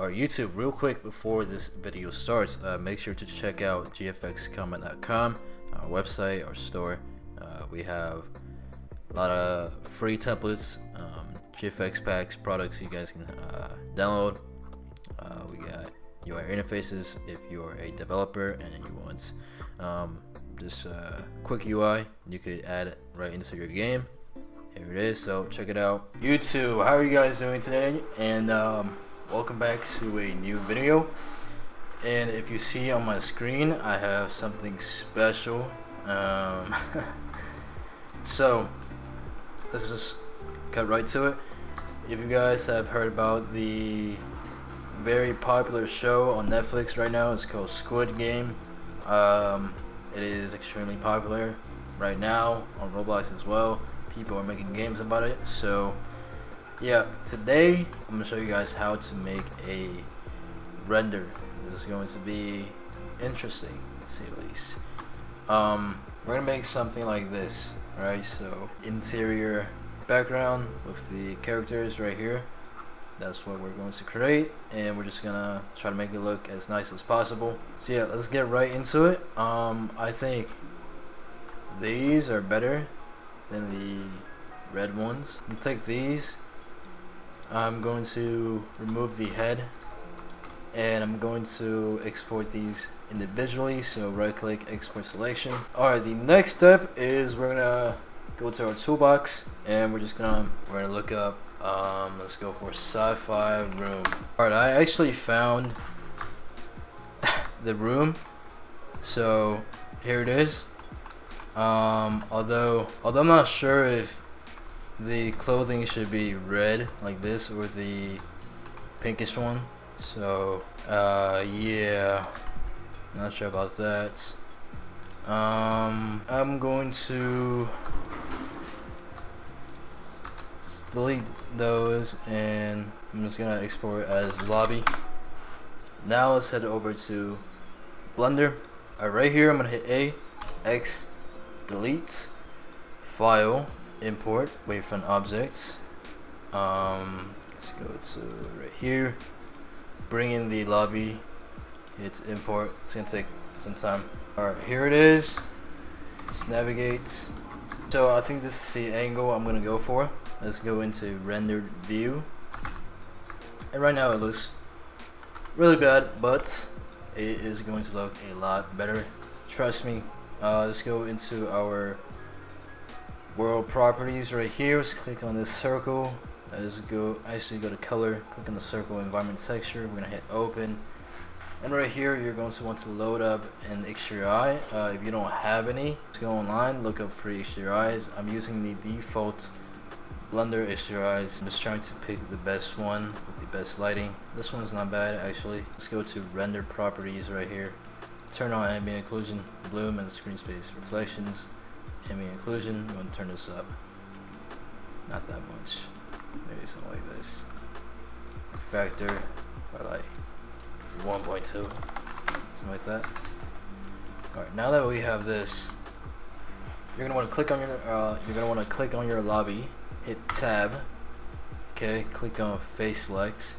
Alright, YouTube, real quick before this video starts, make sure to check out gfxcomment.com, our website, our store. We have a lot of free templates, GFX packs, products you guys can download. We got UI interfaces if you're a developer and you want just quick UI, you could add it right into your game. Here it is, so check it out. YouTube, how are you guys doing today? And welcome back to a new video. And if you see on my screen, I have something special. So let's just cut right to it. If you guys have heard about the very popular show on Netflix right now, it's called Squid Game. It is extremely popular right now on Roblox as well. People are making games about it. So yeah, today I'm gonna show you guys how to make a render. This is going to be interesting, to say the least. We're gonna make something like this, right? So interior background with the characters right here. That's what we're going to create, and we're just gonna try to make it look as nice as possible. So yeah, let's get right into it. I think these are better than the red ones. I'm gonna take these. I'm going to remove the head, and I'm going to export these individually. So right click, export selection. Alright, the next step is we're gonna go to our toolbox, and we're gonna look up, let's go for sci-fi room. Alright, I actually found the room, so here it is. Although I'm not sure if the clothing should be red like this or the pinkish one. So yeah, not sure about that. I'm going to delete those, and I'm just gonna export as lobby. Now let's head over to Blender. Alright, right here I'm gonna hit A, X, delete, file, import, wavefront objects. Let's go to right here, bring in the lobby, hit import. It's gonna take some time. Alright, here it is. Let's navigate. So I think this is the angle I'm gonna go for. Let's go into rendered view, and right now it looks really bad, but it is going to look a lot better, trust me. Let's go into our world properties right here. Let's click on this circle. Let's go to color, click on the circle, environment texture. We're gonna hit open, and right here you're going to want to load up an HDRI. If you don't have any, let's go online, look up free HDRIs. I'm using the default Blender HDRIs. I'm just trying to pick the best one with the best lighting. This one's not bad actually. Let's go to render properties right here. Turn on ambient occlusion, bloom, and screen space reflections. Ambient occlusion, you want to turn this up. Not that much. Maybe something like this. Factor, or like 1.2, something like that. Alright, now that we have this, you're gonna want to click on your lobby. Hit tab, okay, click on face selects,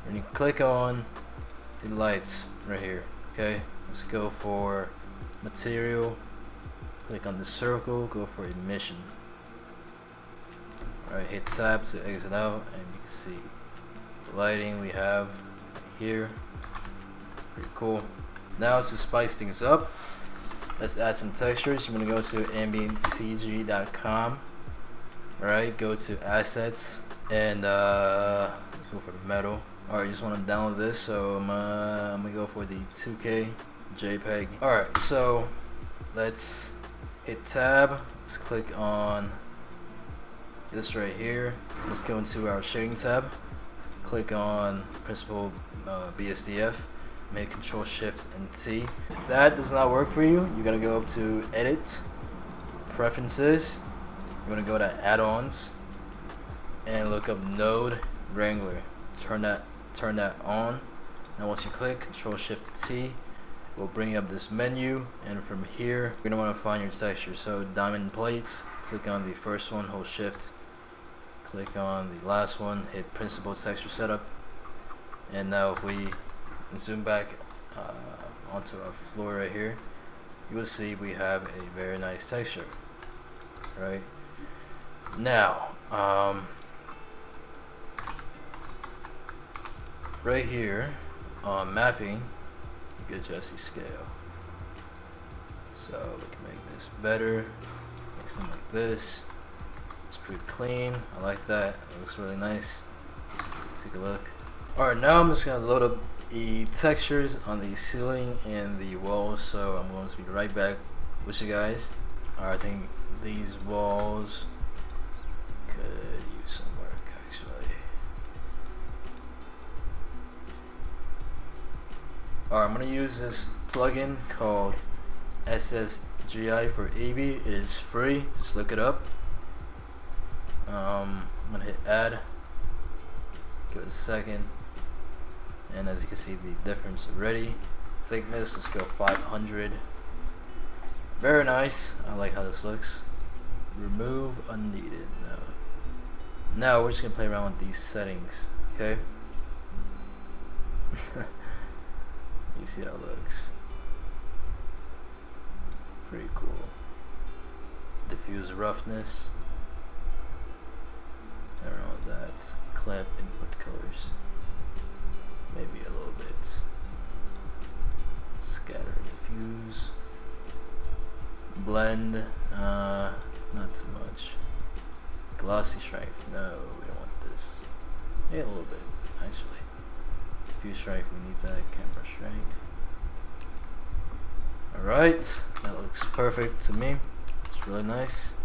and you click on the lights right here. Okay, let's go for material, click on the circle, go for emission. Alright, hit tab to exit out, and you can see the lighting we have here. Pretty cool. Now to spice things up, let's add some textures. You're gonna go to ambientcg.com. Alright, go to assets, and let's go for the metal. Alright, you just want to download this, so I'm gonna go for the 2K JPEG. Alright, so let's hit tab, let's click on this right here. Let's go into our shading tab, click on principal BSDF, make Control Shift and T. If that does not work for you, you're gonna go up to edit, preferences. You're gonna go to add-ons and look up Node Wrangler. Turn that on. Now once you click Control Shift T, will bring up this menu, and from here you're gonna want to find your texture. So diamond plates, click on the first one, hold Shift, click on the last one, hit Principal Texture Setup, And now if we zoom back onto our floor right here, you will see we have a very nice texture. Right now, right here on mapping, you can adjust the scale. So we can make this better, make something like this. It's pretty clean. I like that. It looks really nice. Let's take a look. Alright, now I'm just gonna load up the textures on the ceiling and the walls. So I'm going to be right back with you guys. Alright, I think these walls could use some work actually. Alright, I'm gonna use this plugin called SSGI for AV. It is free. Just look it up. I'm gonna hit add. Give it a second, and as you can see, the difference already. Thickness, let's go 500. Very nice. I like how this looks. Remove unneeded. Now we're just gonna play around with these settings. Okay. You see how it looks. Pretty cool. Diffuse roughness. I don't know what that. Clamp input colors. Maybe a little bit. Scatter, diffuse. Blend. Not too much. Glossy strength. No, we don't want this. Yeah, a little bit actually. Diffuse strength. We need that. Camera strength. Alright, that looks perfect to me. It's really nice.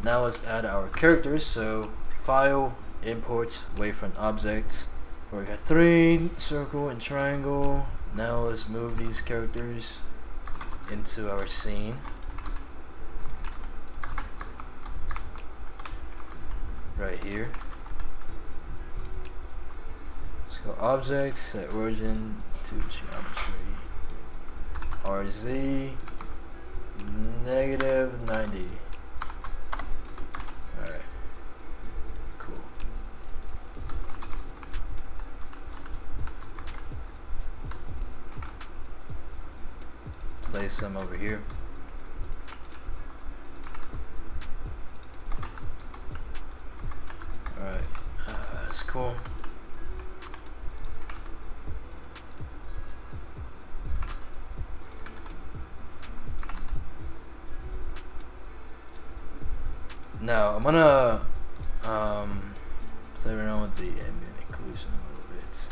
Now let's add our characters. So file, import, wavefront objects. We got 3, circle and triangle. Now let's move these characters into our scene. Right here. Let's go objects, set origin to geometry. RZ -90. Alright. Cool. Place some over here. Alright. That's cool. Now I'm gonna play around with the ambient occlusion a little bit.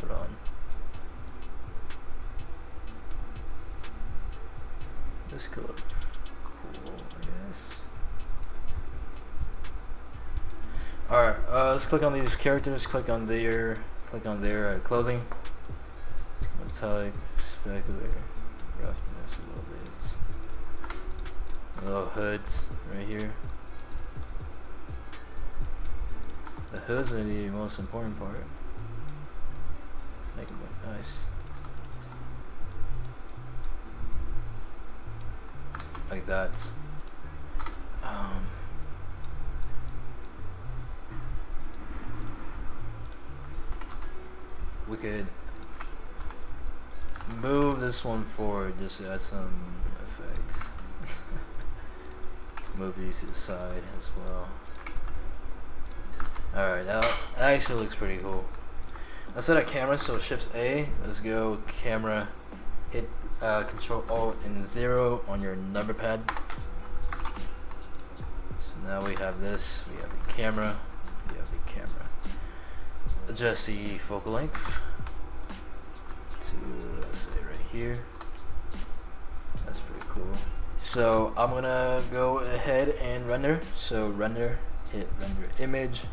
Hold on. This could look cool, I guess. Alright, let's click on these characters, click on their clothing. Metallic, specular, roughness a little bit. Little hoods right here. The hoods are the most important part. Let's make them look nice. Like that. We could move this one forward just to add some effect. Move these to the side as well. Alright, that actually looks pretty cool. Let's set a camera, so Shift A. Let's go camera. Hit Control Alt and 0 on your number pad. So now we have this. We have the camera. We have the camera. Adjust the focal length to, let's say, right here. That's pretty cool. So I'm gonna go ahead and render. So render, hit render image.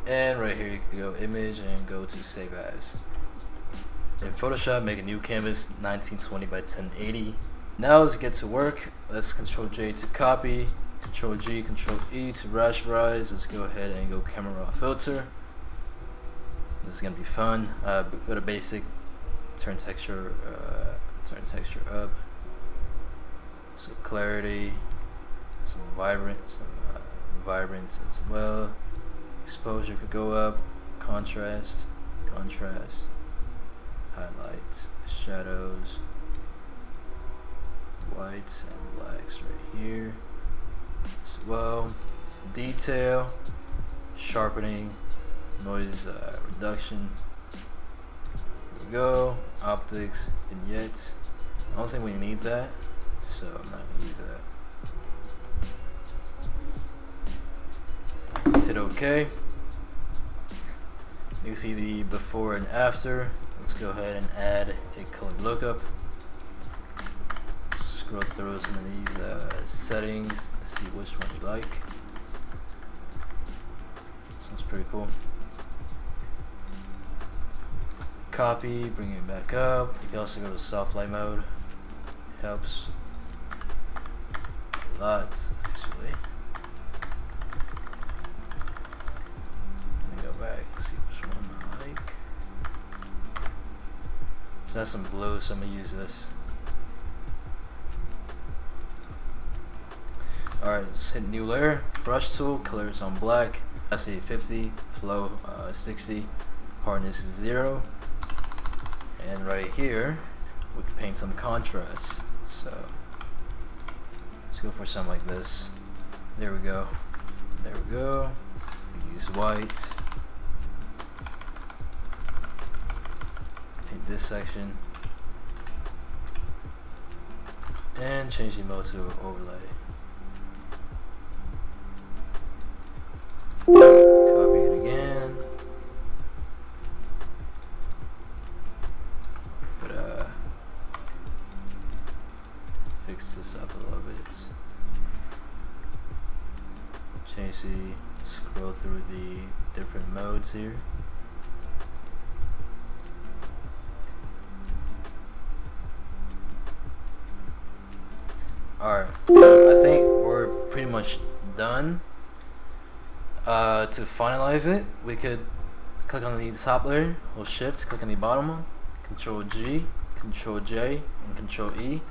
And right here you can go image and go to save as. In Photoshop, make a new canvas 1920 by 1080. Now let's get to work. Let's Control J to copy, Control G, Control E to rasterize. Let's go ahead and go camera raw filter. This is gonna be fun. Go to basic, turn texture up. So clarity, some vibrance as well. Exposure could go up, contrast, highlights, shadows, whites and blacks right here as well. Detail, sharpening, noise reduction. Here we go. Optics, vignettes. I don't think we need that, so I'm not gonna use that. Hit OK. You can see the before and after. Let's go ahead and add a color lookup. Scroll through some of these settings and see which one you like. Sounds pretty cool. Copy, bring it back up. You can also go to soft light mode. Helps a lot, actually. See which one I like. So that's some blue, so I'm gonna use this. Alright, let's hit new layer. Brush tool, colors on black. Opacity 50, flow 60, hardness is 0. And right here, we can paint some contrast. So let's go for something like this. There we go. There we go. We use white. This section and change the mode to overlay. Copy it again. But fix this up a little bit. Change the scroll through the different modes here. Alright, I think we're pretty much done. To finalize it, we could click on the top layer, hold shift, click on the bottom one, Control G, Control J, and Control E,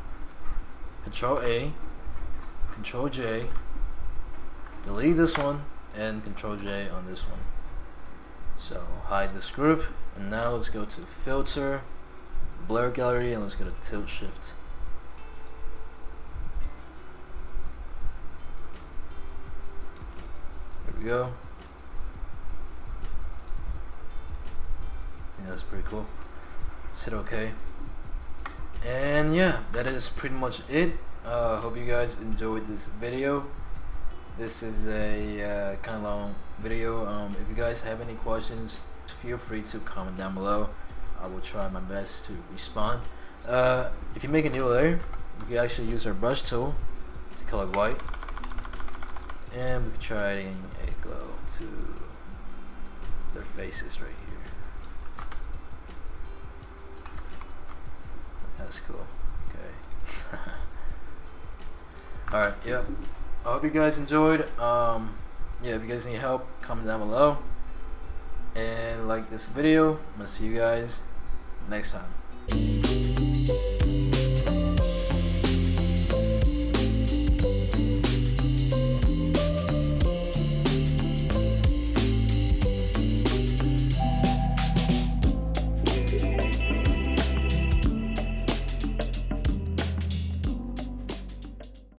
Control A, Control J, delete this one, and Control J on this one. So hide this group, and now let's go to Filter, Blur Gallery, and let's go to Tilt Shift. There we go. I think that's pretty cool. Hit OK. And yeah, that is pretty much it. Hope you guys enjoyed this video. This is a kind of long video. If you guys have any questions, feel free to comment down below. I will try my best to respond. If you make a new layer, you can actually use our brush tool to color white. And we can try adding a glow to their faces right here. That's cool. Okay. Alright, yep. I hope you guys enjoyed. Yeah, if you guys need help, comment down below. And like this video. I'm gonna see you guys next time.